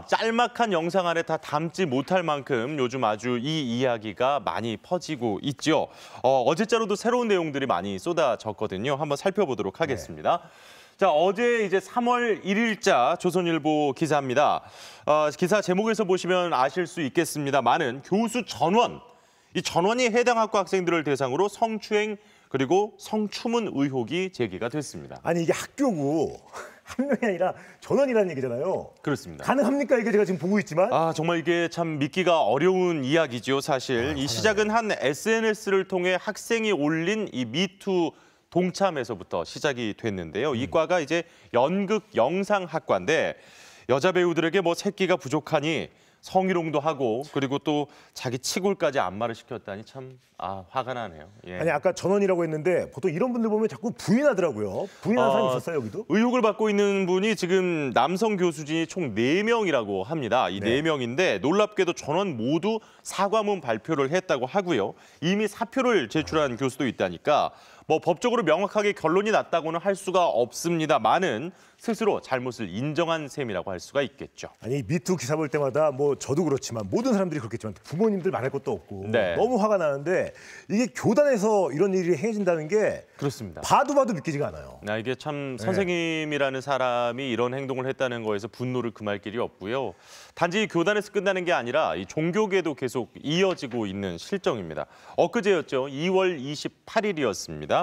짤막한 영상 안에 다 담지 못할 만큼 요즘 아주 이 이야기가 많이 퍼지고 있죠. 어제자로도 새로운 내용들이 많이 쏟아졌거든요. 한번 살펴보도록 하겠습니다. 자, 어제 이제 3월 1일자 조선일보 기사입니다. 기사 제목에서 보시면 아실 수 있겠습니다만은 교수 전원, 이 전원이 해당 학과 학생들을 대상으로 성추행 그리고 성추문 의혹이 제기가 됐습니다. 아니 이게 학교고 한 명이 아니라 전원이라는 얘기잖아요. 그렇습니다. 가능합니까? 이게 제가 지금 보고 있지만. 정말 이게 참 믿기가 어려운 이야기죠, 사실. 이 시작은 한 SNS를 통해 학생이 올린 이 미투 동참에서부터 시작이 됐는데요. 이 과가 이제 연극 영상학과인데 여자 배우들에게 뭐 새끼가 부족하니 성희롱도 하고 그리고 또 자기 치골까지 안마를 시켰다니 참 화가 나네요. 예. 아니 아까 전원이라고 했는데 보통 이런 분들 보면 자꾸 부인하더라고요. 부인하는 사람이 있었어요, 여기도? 의혹을 받고 있는 분이 지금 남성 교수진이 총 4명이라고 합니다. 이 4명인데 놀랍게도 전원 모두 사과문 발표를 했다고 하고요. 이미 사표를 제출한 교수도 있다니까 뭐 법적으로 명확하게 결론이 났다고는 할 수가 없습니다만은 스스로 잘못을 인정한 셈이라고 할 수가 있겠죠. 아니 미투 기사 볼 때마다 뭐 저도 그렇지만 모든 사람들이 그렇겠지만 부모님들 말할 것도 없고 너무 화가 나는데 이게 교단에서 이런 일이 행해진다는 게 그렇습니다. 봐도 믿기지가 않아요. 이게 참 선생님이라는 사람이 이런 행동을 했다는 거에서 분노를 금할 길이 없고요. 단지 교단에서 끝나는 게 아니라 이 종교계도 계속 이어지고 있는 실정입니다. 엊그제였죠. 2월 28일이었습니다.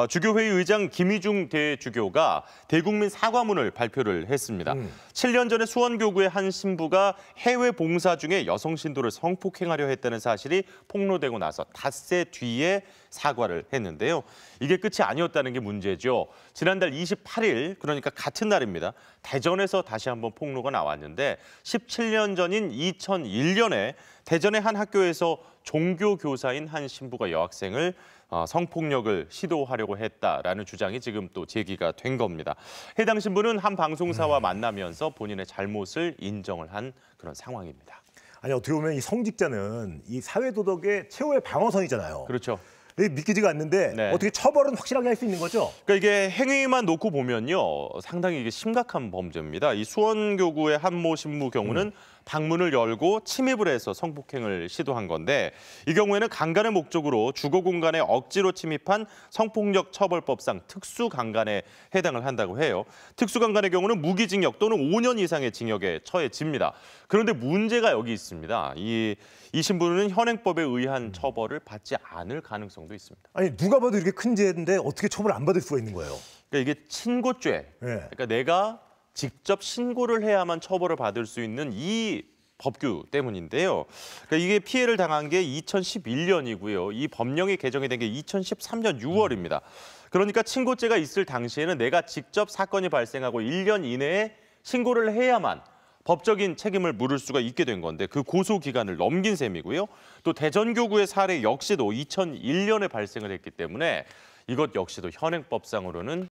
주교회의 의장 김희중 대주교가 대국민 사과문을 발표를 했습니다. 7년 전에 수원교구의 한 신부가 해외 봉사 중에 여성 신도를 성폭행하려 했다는 사실이 폭로되고 나서 닷새 뒤에 사과를 했는데요. 이게 끝이 아니었다는 게 문제죠. 지난달 28일, 그러니까 같은 날입니다. 대전에서 다시 한번 폭로가 나왔는데 17년 전인 2001년에 대전의 한 학교에서 종교교사인 한 신부가 여학생을 성폭력을 시도하려고 했다라는 주장이 지금 또 제기가 된 겁니다. 해당 신부는 한 방송사와 만나면서 본인의 잘못을 인정을 한 그런 상황입니다. 아니 어떻게 보면 이 성직자는 이 사회도덕의 최후의 방어선이잖아요. 그렇죠. 믿기지가 않는데 어떻게 처벌은 확실하게 할 수 있는 거죠? 그러니까 이게 행위만 놓고 보면요, 상당히 이게 심각한 범죄입니다. 이 수원교구의 한모 신부 경우는 방문을 열고 침입을 해서 성폭행을 시도한 건데 이 경우에는 강간의 목적으로 주거 공간에 억지로 침입한 성폭력 처벌법상 특수강간에 해당을 한다고 해요. 특수강간의 경우는 무기징역 또는 5년 이상의 징역에 처해집니다. 그런데 문제가 여기 있습니다. 이 신부는 현행법에 의한 처벌을 받지 않을 가능성도 있습니다. 아니 누가 봐도 이렇게 큰 죄인데 어떻게 처벌을 안 받을 수가 있는 거예요? 그러니까 이게 친고죄. 그러니까 내가 직접 신고를 해야만 처벌을 받을 수 있는 이 법규 때문인데요. 그러니까 이게 피해를 당한 게 2011년이고요. 이 법령이 개정이 된 게 2013년 6월입니다. 그러니까 친고죄가 있을 당시에는 내가 직접 사건이 발생하고 1년 이내에 신고를 해야만 법적인 책임을 물을 수가 있게 된 건데 그 고소 기간을 넘긴 셈이고요. 또 대전교구의 사례 역시도 2001년에 발생을 했기 때문에 이것 역시도 현행법상으로는